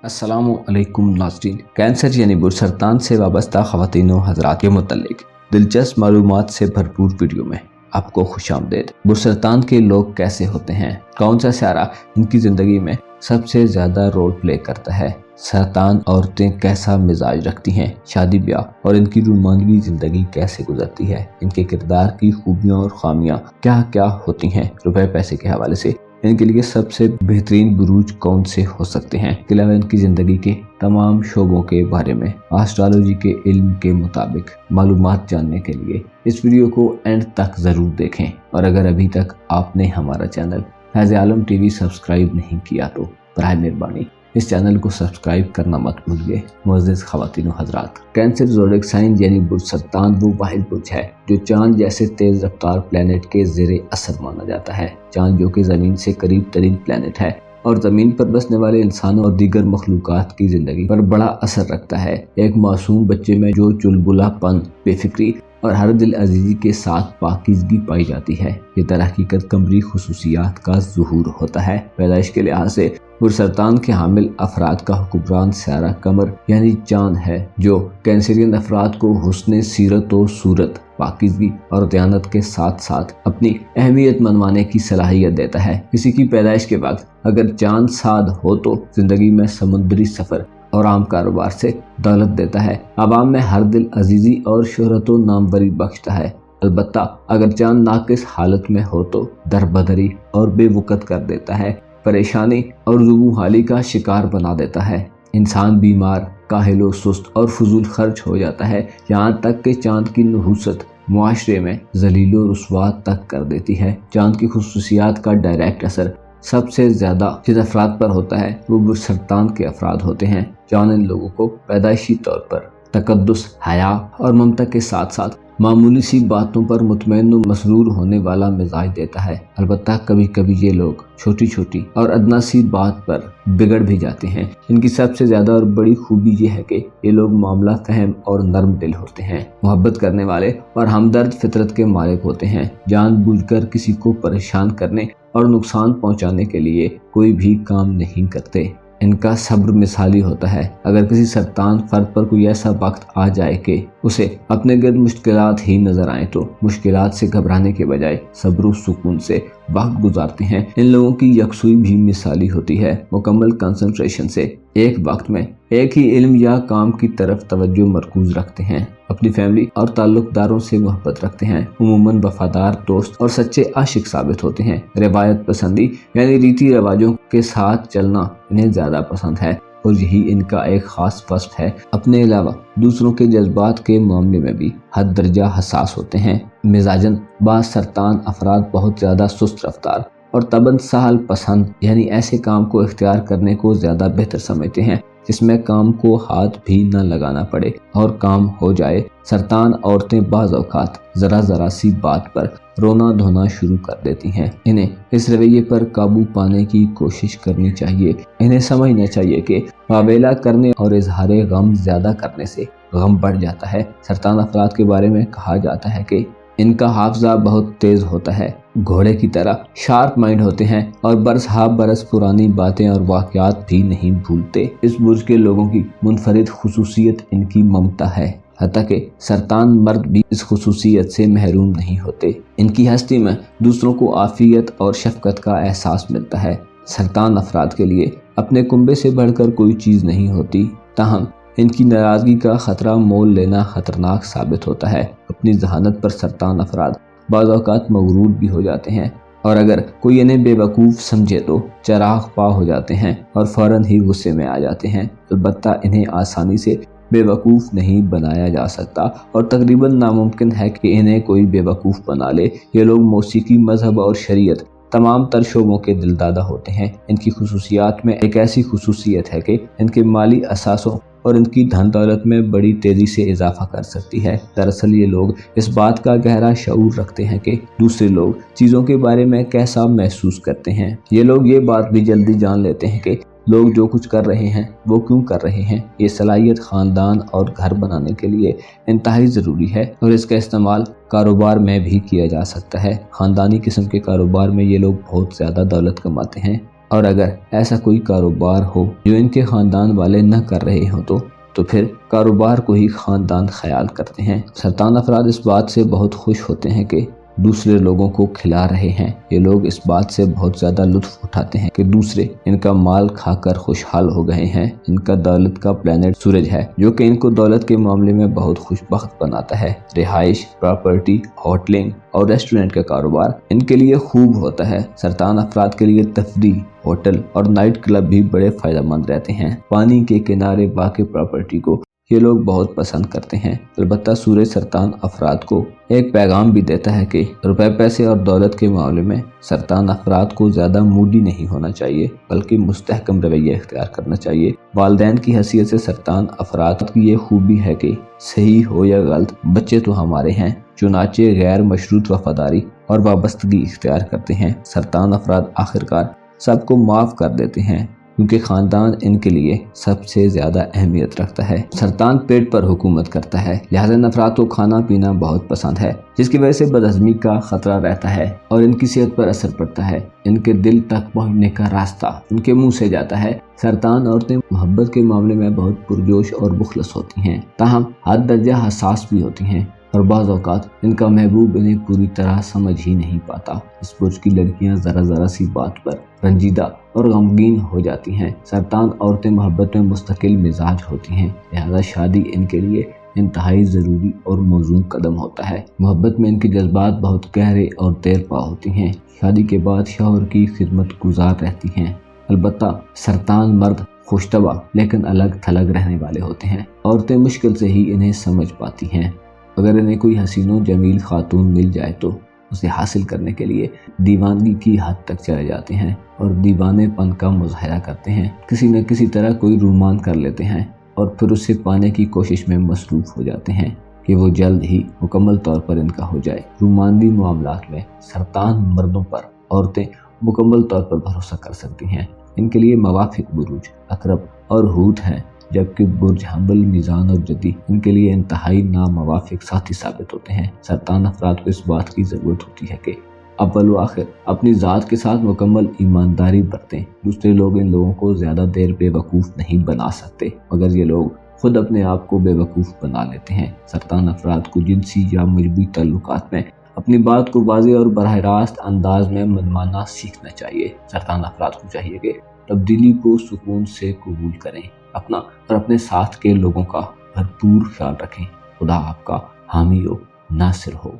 अस्सलामु अलैकुम नाज़रीन। कैंसर यानी बुरसरतान से वाबस्ता ख़वातीन व हज़रात के मुतल्लिक़ दिलचस्प मालूमात से भरपूर वीडियो में आपको खुशामदीद। बुरसरतान के लोग कैसे होते हैं, कौन सा सारा इनकी ज़िंदगी में सबसे ज़्यादा रोल प्ले करता है, सरतान औरतें कैसा मिजाज रखती हैं, शादी ब्याह और इनकी रोमानवी ज़िंदगी कैसे गुजरती है, इनके किरदार की खूबियाँ और खामियाँ क्या क्या होती हैं, रुपए पैसे के हवाले से इनके लिए सबसे बेहतरीन बुरूज कौन से हो सकते हैं, इसके अलावा इनकी ज़िंदगी के तमाम शोबों के बारे में एस्ट्रोलॉजी के इल्म के मुताबिक मालूमात जानने के लिए इस वीडियो को एंड तक ज़रूर देखें। और अगर अभी तक आपने हमारा चैनल फैज़ आलम टीवी सब्सक्राइब नहीं किया तो बराए मेहरबानी इस चैनल को सब्सक्राइब करना मत भूलिए। मुअज़्ज़िज़ ख़वातीन व हज़रात, कैंसर ज़ोडिएक साइन यानी बुरसरतान वो वाहिद बुर्ज है जो चांद जैसे तेज रफ्तार प्लेनेट के ज़ेरे असर माना जाता है। चांद जो कि ज़मीन से करीब तरीन प्लेनेट है और ज़मीन पर बसने वाले इंसानों और दीगर मखलूक़ात की ज़िंदगी पर बड़ा असर रखता है। एक मासूम बच्चे में जो चुलबुलापन, बेफिक्री और हर दिल अजीज़ी के साथ पाकीज़गी पाई जाती है, ये तरहकीकत कमरी खुसूसियात का ज़ुहूर होता है। पैदाइश के लिहाज से बुरसरतान के हामिल अफराद का हुक्मरान सारा कमर यानी चांद है, जो कैंसरियन अफराद को हुस्न सीरत व सूरत, पाकीज़गी और दयानत के साथ साथ अपनी अहमियत मनवाने की सलाहियत देता है। किसी की पैदाइश के वक्त अगर चांद साद हो तो ज़िंदगी में समुद्री सफ़र और आम कारोबार से दौलत देता है, आवाम में हर दिल अजीज़ी और शोहरत व नामवरी बख्शता है। अलबत्ता अगर चांद नाकिस हालत में हो तो दरबदरी और बेवकत कर देता है, परेशानी और जुबूहाली का शिकार बना देता है। इंसान बीमार, काहिल, सुस्त और फजूल खर्च हो जाता है, यहाँ तक कि चांद की नहुसत मुआशरे में ज़लील रुस्वा तक कर देती है। चांद की खुसूसियात का डायरेक्ट असर सबसे ज़्यादा जिस अफराद पर होता है वो बुरसरतान के अफराद होते हैं। चांद इन लोगों को पैदाइशी तौर पर तकद्दुस, हया और ममता के साथ साथ मामूली सी बातों पर मुतमईन व मसरूर होने वाला मिजाज देता है। अलबत्ता कभी कभी ये लोग छोटी छोटी और अदना सी बात पर बिगड़ भी जाते हैं। इनकी सबसे ज़्यादा और बड़ी खूबी ये है कि ये लोग मामला फहम और नरम दिल होते हैं, मोहब्बत करने वाले और हमदर्द फितरत के मालिक होते हैं। जानबूझकर किसी को परेशान करने और नुकसान पहुंचाने के लिए कोई भी काम नहीं करते। इनका सब्र मिसाली होता है। अगर किसी सरतान फर्द पर कोई ऐसा वक्त आ जाए कि उसे अपने गिर्द मुश्किलात ही नजर आए तो मुश्किलात से घबराने के बजाय सब्र व सुकून से वक्त गुजारते हैं। इन लोगों की यकसुई भी मिसाली होती है। मुकम्मल कंसंट्रेशन से एक वक्त में एक ही इल्म या काम की तरफ तवज्जो मरकूज रखते हैं। अपनी फैमिली और ताल्लुकदारों से मोहब्बत रखते हैं। उमूमन वफादार दोस्त और सच्चे आशिक साबित होते हैं। रिवायत पसंदी यानी रीति रिवाजों के साथ चलना इन्हें ज़्यादा पसंद है और यही इनका एक खास फस्ट है। अपने अलावा दूसरों के जज्बात के मामले में भी हद दर्जा हसास होते हैं। मिजाजन बाज सरतान अफराद बहुत ज़्यादा सुस्त रफ्तार और तबन सहल पसंद यानी ऐसे काम को इख्तियार करने को ज़्यादा बेहतर समझते हैं जिसमें काम को हाथ भी न लगाना पड़े और काम हो जाए। सरतान औरतें बाज़ औक़ात ज़रा सी बात पर रोना धोना शुरू कर देती हैं। इन्हें इस रवैये पर काबू पाने की कोशिश करनी चाहिए। इन्हें समझना चाहिए कि वावेला करने और इजहार गम ज़्यादा करने से गम बढ़ जाता है। सरतान अफराद के बारे में कहा जाता है कि इनका हाफजा बहुत तेज होता है, घोड़े की तरह शार्प माइंड होते हैं और बरस पुरानी बातें और वाक़यात भी नहीं भूलते। इस बुर्ज के लोगों की मुनफरिद खुसूसियत इनकी ममता है, हत्ता कि सरतान मर्द भी इस खुसूसियत से महरूम नहीं होते। इनकी हस्ती में दूसरों को आफियत और शफकत का एहसास मिलता है। सरतान अफराद के लिए अपने कुंबे से बढ़कर कोई चीज़ नहीं होती, ताहम इनकी नाराज़गी का ख़तरा मोल लेना ख़तरनाक साबित होता है। अपनी जहानत पर सरतान अफराद बाज़ औक़ात मगरूर भी हो जाते हैं और अगर कोई इन्हें बेवकूफ़ समझे तो चराग पा हो जाते हैं और फ़ौरन ही गुस्से में आ जाते हैं। अलबत्ता इन्हें आसानी से बेवकूफ़ नहीं बनाया जा सकता और तकरीबन नामुमकिन है कि इन्हें कोई बेवकूफ़ बना ले। ये लोग मौसीकी, मजहब और शरीयत तमाम तर शोबों के दिलदादा होते हैं। इनकी खुसूसियात में एक ऐसी खुसूसियत है कि इनके माली असासों और इनकी धन दौलत में बड़ी तेज़ी से इजाफा कर सकती है। दरअसल ये लोग इस बात का गहरा शऊर रखते हैं कि दूसरे लोग चीज़ों के बारे में कैसा महसूस करते हैं। ये लोग ये बात भी जल्दी जान लेते हैं कि लोग जो कुछ कर रहे हैं वो क्यों कर रहे हैं। ये सलाहियत ख़ानदान और घर बनाने के लिए इंतहाई ज़रूरी है और इसका इस्तेमाल कारोबार में भी किया जा सकता है। ख़ानदानी किस्म के कारोबार में ये लोग बहुत ज़्यादा दौलत कमाते हैं। اور اگر ایسا کوئی کاروبار ہو جو ان کے خاندان والے نہ کر رہے ہوں تو پھر کاروبار کو ہی خاندان خیال کرتے ہیں۔ سرطان افراد اس بات سے بہت خوش ہوتے ہیں کہ دوسرے لوگوں کو کھلا رہے ہیں۔ یہ لوگ اس بات سے بہت زیادہ لطف اٹھاتے ہیں کہ دوسرے ان کا مال کھا کر خوشحال ہو گئے ہیں۔ ان کا دولت کا پلانٹ سورج ہے جو کہ ان کو دولت کے معاملے میں بہت خوش بخت بناتا ہے۔ رہائش، پراپرٹی، ہوٹلنگ اور ریسٹورنٹ کا کاروبار ان کے لیے خوب ہوتا ہے۔ سرطان افراد کے لیے تفریح، ہوٹل اور نائٹ کلب بھی بڑے فائدہ مند رہتے ہیں۔ پانی کے کنارے واقع پراپرٹی کو یہ لوگ بہت پسند کرتے ہیں۔ البتہ سورج سرطان افراد کو ایک پیغام بھی دیتا ہے کہ روپے پیسے اور دولت کے معاملے میں سرطان افراد کو زیادہ موڈی نہیں ہونا چاہیے بلکہ مستحکم رویہ اختیار کرنا چاہیے۔ والدین کی حیثیت سے سرطان افراد کی یہ خوبی ہے کہ صحیح ہو یا غلط بچے تو ہمارے ہیں، چنانچہ غیر مشروط وفاداری اور وابستگی اختیار کرتے ہیں۔ سرطان افراد آخرکار سب کو معاف کر دیتے ہیں کیونکہ خاندان ان کے لیے سب سے زیادہ اہمیت رکھتا ہے۔ سرطان پیٹ پر حکومت کرتا ہے، لہذا ان افراد کو کھانا پینا بہت پسند ہے جس کی وجہ سے بدہضمی کا خطرہ رہتا ہے اور ان کی صحت پر اثر پڑتا ہے۔ ان کے دل تک پہنچنے کا راستہ ان کے منہ سے جاتا ہے۔ سرطان عورتیں محبت کے معاملے میں بہت پرجوش اور مخلص ہوتی ہیں، تاہم حد درجہ حساس بھی ہوتی ہیں اور بعض اوقات ان کا محبوب انہیں پوری طرح سمجھ ہی نہیں پاتا۔ اس برج کی لڑکیاں ذرا سی بات پر رنجیدہ اور غمگین ہو جاتی ہیں۔ سرطان عورتیں محبت میں مستقل مزاج ہوتی ہیں، لہذا شادی ان کے لیے انتہائی ضروری اور موزوں قدم ہوتا ہے۔ محبت میں ان کے جذبات بہت گہرے اور دیر پا ہوتی ہیں۔ شادی کے بعد شوہر کی خدمت گزار رہتی ہیں۔ البتہ سرطان مرد خوش طبع لیکن الگ تھلگ رہنے والے ہوتے ہیں۔ عورتیں مشکل سے ہی انہیں سمجھ پاتی ہیں۔ اگر انہیں کوئی حسین و جمیل خاتون مل جائے تو اسے حاصل کرنے کے لیے دیوانگی کی حد تک چلے جاتے ہیں اور دیوانے پن کا مظاہرہ کرتے ہیں۔ کسی نہ کسی طرح کوئی رومان کر لیتے ہیں اور پھر اسے پانے کی کوشش میں مصروف ہو جاتے ہیں کہ وہ جلد ہی مکمل طور پر ان کا ہو جائے۔ رومانوی معاملات میں سرطان مردوں پر عورتیں مکمل طور پر بھروسہ کر سکتی ہیں۔ ان کے لیے موافق بروج عقرب اور حوت ہیں، جبکہ برج حمل، میزان اور جدی ان کے لیے انتہائی ناموافق ساتھی ثابت ہوتے ہیں۔ سرطان افراد کو اس بات کی ضرورت ہوتی ہے کہ اول و آخر اپنی ذات کے ساتھ مکمل ایمانداری برتیں۔ دوسرے لوگ ان لوگوں کو زیادہ دیر بے وقوف نہیں بنا سکتے مگر یہ لوگ خود اپنے آپ کو بے وقوف بنا لیتے ہیں۔ سرطان افراد کو جنسی یا مجموعی تعلقات میں اپنی بات کو واضح اور براہ راست انداز میں منوانا سیکھنا چاہیے۔ سرطان افراد کو چاہیے کہ تبدیلی کو سکون سے قبول کریں، اپنا اور اپنے ساتھ کے لوگوں کا بھرپور خیال رکھیں۔ خدا آپ کا حامی و ناصر ہو۔